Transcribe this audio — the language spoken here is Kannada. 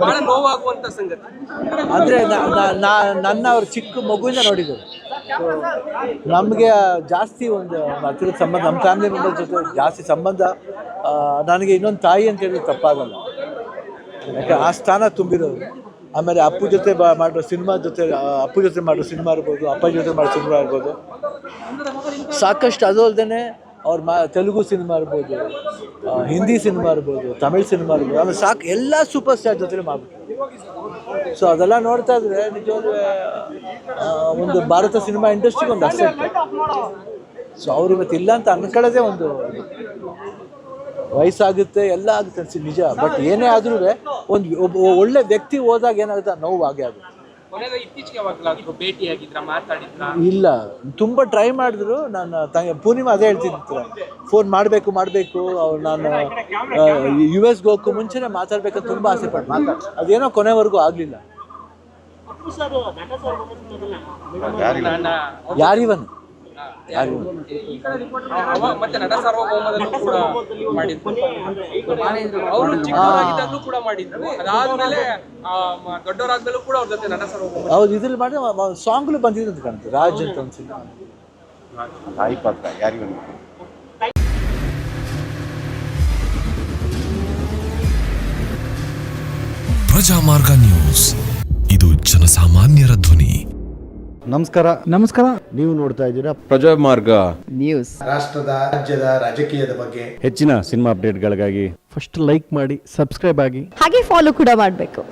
ಬಹಳ ನೋವಾಗುವಂತ ಸಂಗತಿ ಅಂದರೆ ನನ್ನ ಅವ್ರ ಚಿಕ್ಕ ಮಗುವಿಂದ ನೋಡಿದ್ರು. ನಮಗೆ ಜಾಸ್ತಿ ಒಂದು ಹತ್ತಿರದ ಸಂಬಂಧ, ನಮ್ಮ ಫ್ಯಾಮಿಲಿ ಮೆಂಬರ್ ಜೊತೆ ಜಾಸ್ತಿ ಸಂಬಂಧ. ನನಗೆ ಇನ್ನೊಂದು ತಾಯಿ ಅಂತ ಹೇಳಿದ್ರೆ ತಪ್ಪಾಗಲ್ಲ, ಯಾಕೆ ಆ ಸ್ಥಾನ ತುಂಬಿರೋರು. ಆಮೇಲೆ ಅಪ್ಪು ಜೊತೆ ಮಾಡೋ ಸಿನಿಮಾ ಜೊತೆ, ಅಪ್ಪು ಜೊತೆ ಮಾಡೋ ಸಿನಿಮಾ ಇರ್ಬೋದು, ಅಪ್ಪ ಜೊತೆ ಮಾಡೋ ಸಿನಿಮಾ ಇರ್ಬೋದು, ಸಾಕಷ್ಟು. ಅದು ಅಲ್ಲದೆ ಅವ್ರ ತೆಲುಗು ಸಿನಿಮಾ ಇರ್ಬೋದು, ಹಿಂದಿ ಸಿನಿಮಾ ಇರ್ಬೋದು, ತಮಿಳ್ ಸಿನಿಮಾ ಇರ್ಬೋದು, ಆಮೇಲೆ ಸಾಕು ಎಲ್ಲ ಸೂಪರ್ ಸ್ಟಾರ್ ಜೊತೆ ಮಾಡ್ಬಿಟ್ಟು. ಸೊ ಅದೆಲ್ಲ ನೋಡ್ತಾ ಇದ್ರೆ ನಿಜವಾಗ್ಲೂ ಒಂದು ಭಾರತ ಸಿನಿಮಾ ಇಂಡಸ್ಟ್ರಿಗೆ ಒಂದು ಅಸೆಟ್. ಸೊ ಅವ್ರು ಇವತ್ತು ಇಲ್ಲ ಅಂತ ಅನ್ಕೊಳ್ಳೋದೇ ಒಂದು ವಯಸ್ಸಾಗುತ್ತೆ, ಎಲ್ಲ ಆಗುತ್ತೆ ಅನ್ಸಿ ನಿಜ. ಬಟ್ ಏನೇ ಆದ್ರೂ ಒಂದು ಒಳ್ಳೆ ವ್ಯಕ್ತಿ ಹೋದಾಗ ಏನಾಗುತ್ತೆ, ನೋವು ಆಗೇ ಆಗುತ್ತೆ. ಇಲ್ಲ, ತುಂಬ ಟ್ರೈ ಮಾಡಿದ್ರು. ನನ್ನ ತಂಗಿ ಪೂರ್ಣಿಮಾ ಅದೇ ಹೇಳ್ತಿದ್ರು, ಫೋನ್ ಮಾಡಬೇಕು ಅವ್ರು. ನಾನು US ಹೋಗಕ್ಕೂ ಮುಂಚೆನೇ ಮಾತಾಡ್ಬೇಕಂತ ತುಂಬ ಆಸೆ ಪಟ್ಟು ಅದೇನೋ ಕೊನೆವರೆಗೂ ಆಗಲಿಲ್ಲ. ಯಾರಿವನ್ ಮತ್ತೆ ನಟ ಸಾರ್ವಭೌಮದಲ್ಲೂ ಕೂಡ ಮಾಡಿದ್ರು, ಅವರು ಚಿಕ್ಕವರಾಗಿದ್ದಾಗಲೂ ಕೂಡ ಮಾಡಿದ್ರು. ಅದಾದ್ಮೇಲೆ ದೊಡ್ಡವರಾದ್ಮೇಲೂ ಕೂಡ ಅವ್ರ ಜೊತೆ ನಟ ಸಾರ್ವಭೌಮ. ಹೌದು, ಇದ್ರಲ್ಲಿ ಮಾಡಿದ್ರೆ ಸಾಂಗ್ಲು ಬಂದಿದೆ ಅಂತ ಕಾಣ್ತದೆ. ರಾಜ್ ಅಂತ ಅನ್ಸಿಲ್ಲ, ತಾಯಿ ಪಾತ್ರ ಯಾರಿವನ್. ಪ್ರಜಾಮಾರ್ಗ ನ್ಯೂಸ್, ಇದು ಜನಸಾಮಾನ್ಯರ ಧ್ವನಿ. ನಮಸ್ಕಾರ. ನೀವು ನೋಡ್ತಾ ಇದ್ದೀರಾ ಪ್ರಜಾಮಾರ್ಗ ನ್ಯೂಸ್. ರಾಷ್ಟ್ರದ, ರಾಜ್ಯದ, ರಾಜಕೀಯದ ಬಗ್ಗೆ ಹೆಚ್ಚಿನ ಸಿನಿಮಾ ಅಪ್ಡೇಟ್ಗಳಿಗಾಗಿ ಫಸ್ಟ್ ಲೈಕ್ ಮಾಡಿ, ಸಬ್ಸ್ಕ್ರೈಬ್ ಆಗಿ, ಹಾಗೆ ಫಾಲೋ ಕೂಡ ಮಾಡಬೇಕು.